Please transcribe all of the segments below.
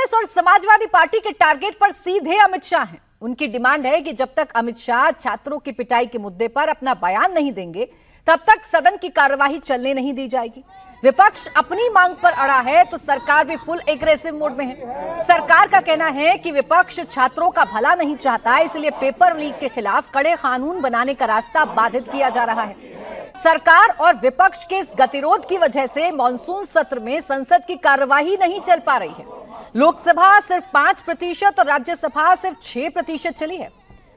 कांग्रेस और समाजवादी पार्टी के टारगेट पर सीधे अमित शाह हैं। उनकी डिमांड है कि जब तक अमित शाह छात्रों की पिटाई के मुद्दे पर अपना बयान नहीं देंगे तब तक सदन की कार्यवाही चलने नहीं दी जाएगी। विपक्ष अपनी मांग पर अड़ा है तो सरकार भी फुल एग्रेसिव मोड में है। सरकार का कहना है कि विपक्ष छात्रों का भला नहीं चाहता, इसलिए पेपर लीक के खिलाफ कड़े कानून बनाने का रास्ता बाधित किया जा रहा है। सरकार और विपक्ष के इस गतिरोध की वजह से मॉनसून सत्र में संसद की कार्यवाही नहीं चल पा रही है। लोकसभा सिर्फ 5% और राज्यसभा सिर्फ 6% चली है।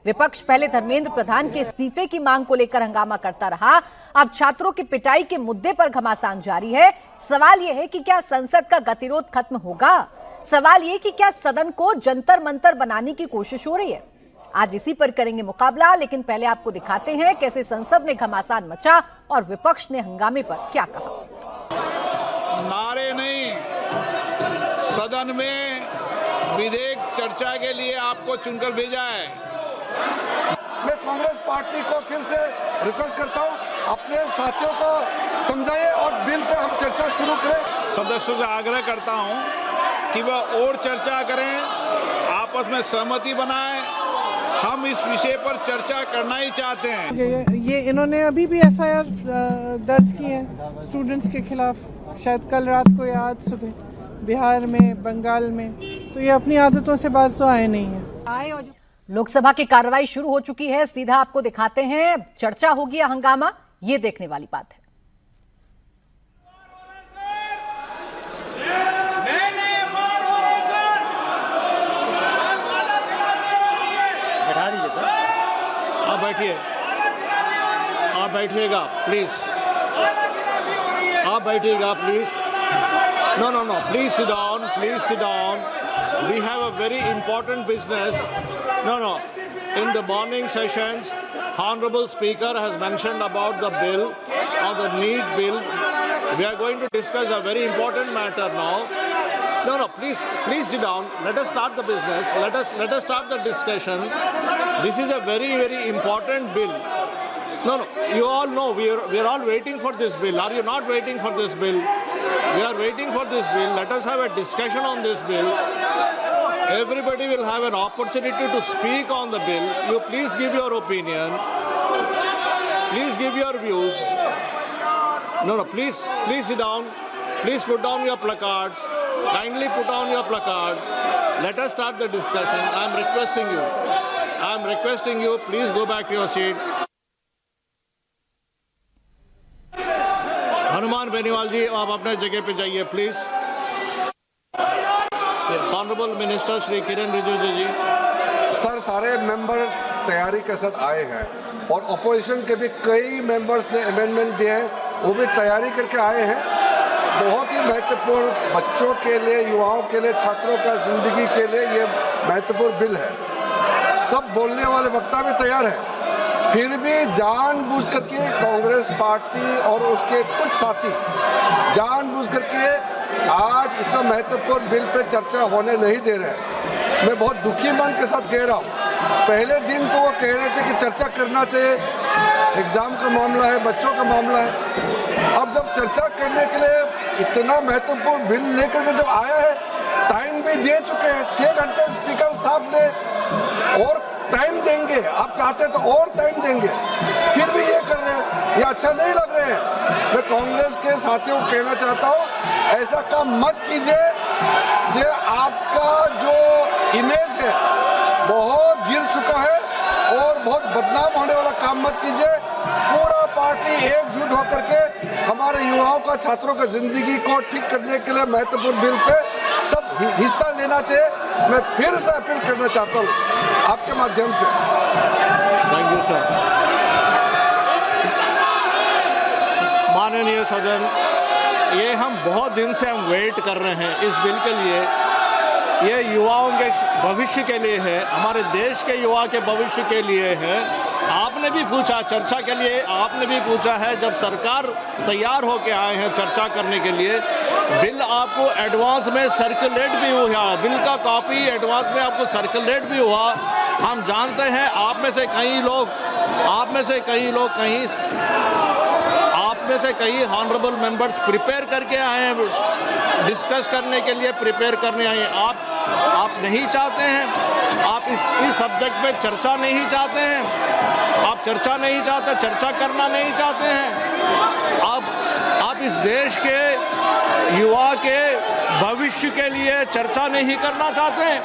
विपक्ष पहले धर्मेंद्र प्रधान के इस्तीफे की मांग को लेकर हंगामा करता रहा, अब छात्रों की पिटाई के मुद्दे पर घमासान जारी है। सवाल यह है कि क्या संसद का गतिरोध खत्म होगा? सवाल यह कि क्या सदन को जंतर मंतर बनाने की कोशिश हो रही है? आज इसी पर करेंगे मुकाबला, लेकिन पहले आपको दिखाते हैं कैसे संसद में घमासान मचा और विपक्ष ने हंगामे पर क्या कहा। नारे नहीं, सदन में विधेयक चर्चा के लिए आपको चुनकर भेजा है। मैं कांग्रेस पार्टी को फिर से रिक्वेस्ट करता हूं, अपने साथियों को समझाइए और बिल पे हम चर्चा शुरू करें। सदस्यों से आग्रह करता हूं कि वह और चर्चा करें, आपस में सहमति बनाएं। हम इस विषय पर चर्चा करना ही चाहते हैं। ये इन्होंने अभी भी एफआईआर दर्ज की है स्टूडेंट्स के खिलाफ, शायद कल रात को या आज सुबह, बिहार में, बंगाल में। तो ये अपनी आदतों से बाज तो आए नहीं है। लोकसभा की कार्रवाई शुरू हो चुकी है, सीधा आपको दिखाते हैं। चर्चा होगी या हंगामा, ये देखने वाली बात है। आप बैठिए, आप बैठिएगा प्लीज, आप बैठिएगा please. No no no, please sit down, please sit down. We have a very important business. No, in the morning sessions, Honorable Speaker has mentioned about the bill, or the need bill. We are going to discuss a very important matter now. No, please sit down. Let us start the business. Let us start the discussion. This is a very, very important bill. No, you all know we are all waiting for this bill. Are you not waiting for this bill? We are waiting for this bill. Let us have a discussion on this bill. Everybody will have an opportunity to speak on the bill. You please give your opinion. Please give your views. No, please sit down. Please put down your placards. Kindly put down your placards. Let us start the discussion. I am requesting you. I am requesting you. Please go back to your seat. Hanuman Beniwal ji, आप अपने जगह पे जाइए please. Honourable minister Shri Kiren Rijiju ji. Sir, सारे member तैयारी के साथ आए हैं और अपोजिशन के भी कई मेंबर्स ने अमेंडमेंट दिए हैं, वो भी तैयारी करके आए हैं। बहुत ही महत्वपूर्ण, बच्चों के लिए, युवाओं के लिए, छात्रों का जिंदगी के लिए ये महत्वपूर्ण बिल है। सब बोलने वाले वक्ता भी तैयार हैं, फिर भी जानबूझ करके कांग्रेस पार्टी और उसके कुछ साथी जानबूझ करके आज इतना महत्वपूर्ण बिल पे चर्चा होने नहीं दे रहे हैं। मैं बहुत दुखी मन के साथ कह रहा हूँ। पहले दिन तो वो कह रहे थे कि चर्चा करना चाहिए, एग्जाम का मामला है, बच्चों का मामला है। अब जब चर्चा करने के लिए इतना महत्वपूर्ण बिल लेकर के जब आया है, टाइम भी दे चुके हैं 6 घंटे स्पीकर साहब ने, और टाइम देंगे, आप चाहते तो और टाइम देंगे, फिर भी ये कर रहे हैं, ये अच्छा नहीं लग रहे हैं। मैं कांग्रेस के साथियों को कहना चाहता हूँ, ऐसा काम मत कीजिए। जो आपका जो इमेज है बहुत गिर चुका है और बहुत बदनाम होने वाला काम मत कीजिए। पूरा पार्टी एकजुट होकर के हमारे युवाओं का, छात्रों का जिंदगी को ठीक करने के लिए महत्वपूर्ण बिल पे सब हिस्सा लेना चाहिए। मैं फिर से अपील करना चाहता हूँ आपके माध्यम से। Thank you sir. माननीय सदन, ये हम बहुत दिन से हम वेट कर रहे हैं इस बिल के लिए। ये युवाओं के भविष्य के लिए है, हमारे देश के युवा के भविष्य के लिए है। आपने भी पूछा चर्चा के लिए, आपने भी पूछा है, जब सरकार तैयार होके आए हैं चर्चा करने के लिए, बिल आपको एडवांस में सर्कुलेट भी हुआ, बिल का कॉपी एडवांस में आपको सर्कुलेट भी हुआ। हम जानते हैं आप में से कई ऑनरेबल मेंबर्स प्रिपेयर करके आए हैं, डिस्कस करने के लिए प्रिपेयर करने आए हैं। आप आप नहीं चाहते हैं, आप इस सब्जेक्ट पे चर्चा नहीं चाहते हैं, आप चर्चा नहीं चाहते, चर्चा करना नहीं चाहते हैं, आप इस देश के युवा के भविष्य के लिए चर्चा नहीं करना चाहते हैं,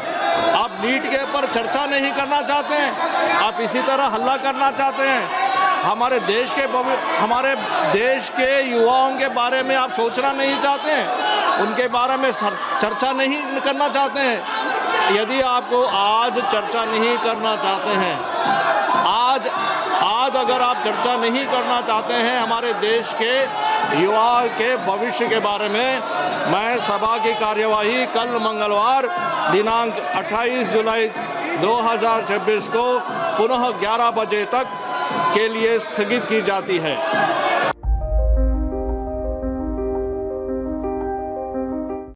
आप नीट के ऊपर चर्चा नहीं करना चाहते हैं, आप इसी तरह हल्ला करना चाहते हैं, हमारे देश के युवाओं के बारे में आप सोचना नहीं चाहते हैं, उनके बारे में चर्चा नहीं करना चाहते हैं। यदि आपको आज चर्चा नहीं करना चाहते हैं, आज अगर आप चर्चा नहीं करना चाहते हैं हमारे देश के युवा के भविष्य के बारे में, मैं सभा की कार्यवाही कल मंगलवार दिनांक 28 जुलाई 2026 को पुनः 11 बजे तक के लिए स्थगित की जाती है।